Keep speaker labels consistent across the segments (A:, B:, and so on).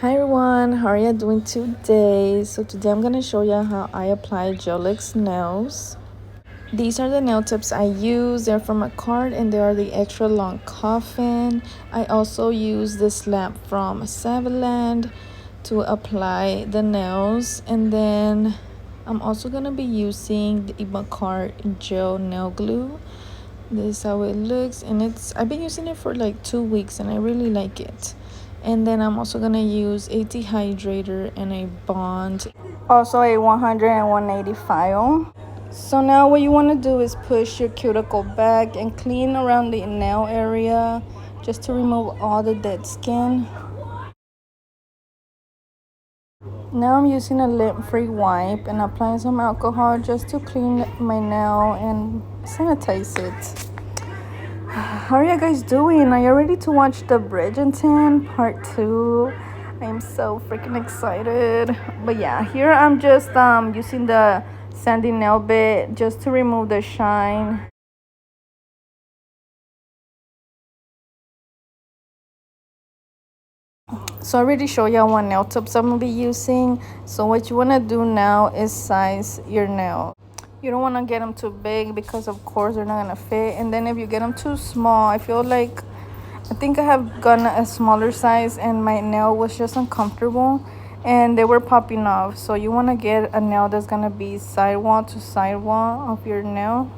A: Hi everyone, how are you doing today? So today I'm gonna show you how I apply Gelix nails. These are the nail tips I use. They're from Makartt and they are the extra long coffin. I also use this lamp from Saviland to apply the nails, and then I'm also gonna be using the Makartt gel nail glue. This is how it looks, and I've been using it for like 2 weeks and I really like it. And then I'm also gonna use a dehydrator and a bond, also a 100 and 180 file. So now what you want to do is push your cuticle back and clean around the nail area just to remove all the dead skin. Now I'm using a lint-free wipe and applying some alcohol just to clean my nail and sanitize it. How are you guys doing? Are you ready to watch the Bridgerton part 2? I'm so freaking excited. But yeah, here I'm just using the sanding nail bit just to remove the shine. So I already showed y'all what nail tips I'm gonna be using. So what you wanna do now is size your nail. You don't wanna get them too big because of course they're not gonna fit. And then if you get them too small, I think I have gotten a smaller size and my nail was just uncomfortable and they were popping off. So you wanna get a nail that's gonna be sidewall to sidewall of your nail.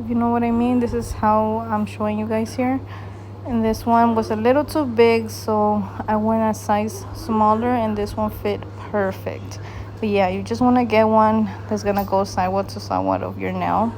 A: If you know what I mean, this is how I'm showing you guys here. And this one was a little too big, so I went a size smaller and this one fit perfect. But yeah, you just want to get one that's gonna go sideward to sideward of your nail.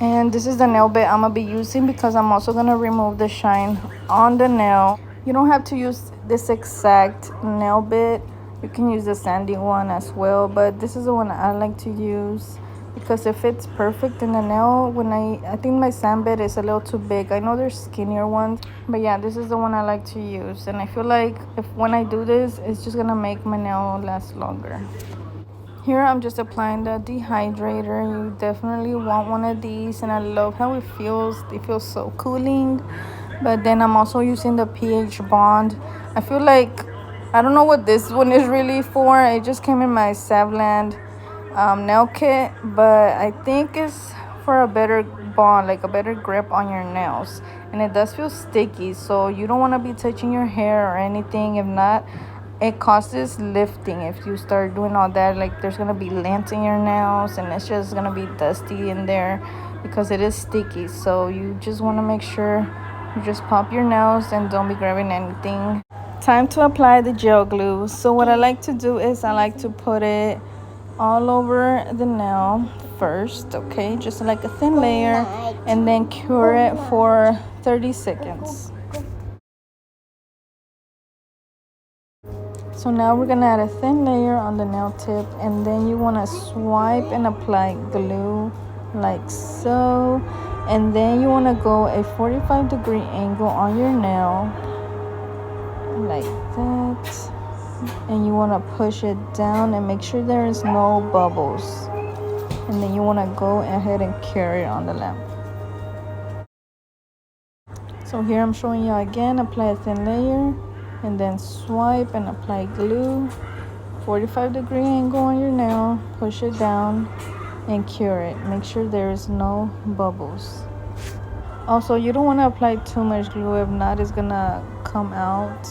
A: And this is the nail bit I'm gonna be using because I'm also gonna remove the shine on the nail. You don't have to use this exact nail bit, you can use the sandy one as well, but this is the one I like to use because it fits perfect in the nail. When I think my sand bit is a little too big. I know there's skinnier ones, but yeah, this is the one I like to use. And I feel like when I do this, it's just gonna make my nail last longer. Here I'm just applying the dehydrator. You definitely want one of these, and I love how it feels. It feels so cooling. But then I'm also using the pH bond. I feel like I don't know what this one is really for. It just came in my Saviland nail kit, but I think it's for a better bond, like a better grip on your nails. And it does feel sticky, so you don't want to be touching your hair or anything. If not, it causes lifting. If you start doing all that, like there's gonna be lint in your nails and it's just gonna be dusty in there because it is sticky. So you just want to make sure you just pop your nails and don't be grabbing anything. Time to apply the gel glue. So what I like to do is I like to put it all over the nail first, okay, just like a thin layer, and then cure it for 30 seconds. So now we're gonna add a thin layer on the nail tip, and then you want to swipe and apply glue like so, and then you want to go a 45-degree angle on your nail like that, and you want to push it down and make sure there is no bubbles, and then you want to go ahead and cure it on the lamp. So here I'm showing you again, apply a thin layer and then swipe and apply glue, 45-degree angle on your nail, push it down and cure it. Make sure there is no bubbles. Also, you don't want to apply too much glue, if not it's gonna come out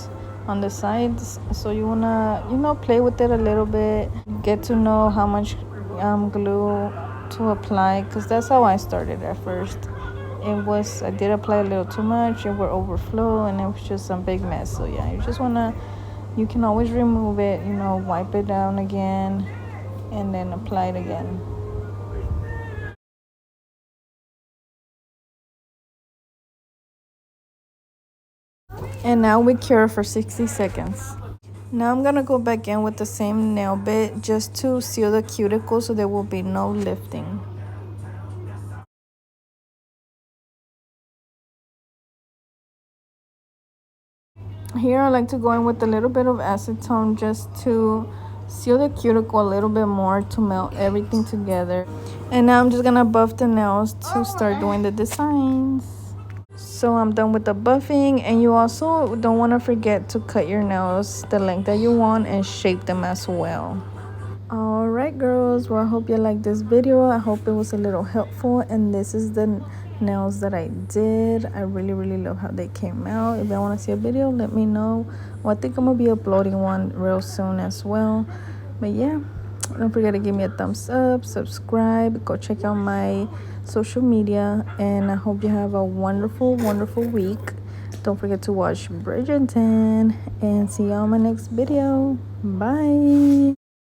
A: on the sides. So you want to play with it a little bit, get to know how much glue to apply, because that's how I started at first. I did apply a little too much, it would overflow and it was just a big mess. So yeah, you can always remove it, wipe it down again and then apply it again. And now we cure for 60 seconds. Now I'm gonna go back in with the same nail bit just to seal the cuticle so there will be no lifting. Here I like to go in with a little bit of acetone just to seal the cuticle a little bit more to melt everything together. And now I'm just gonna buff the nails to start doing the designs. So I'm done with the buffing, and you also don't want to forget to cut your nails the length that you want and shape them as well. All right, girls, well, I hope you liked this video. I hope it was a little helpful, and this is the nails that I did. I really love how they came out. If you want to see a video, let me know. Well, I think I'm gonna be uploading one real soon as well. But yeah, don't forget to give me a thumbs up, subscribe, go check out my social media, and I hope you have a wonderful week. Don't forget to watch Bridgerton, and see you on my next video. Bye.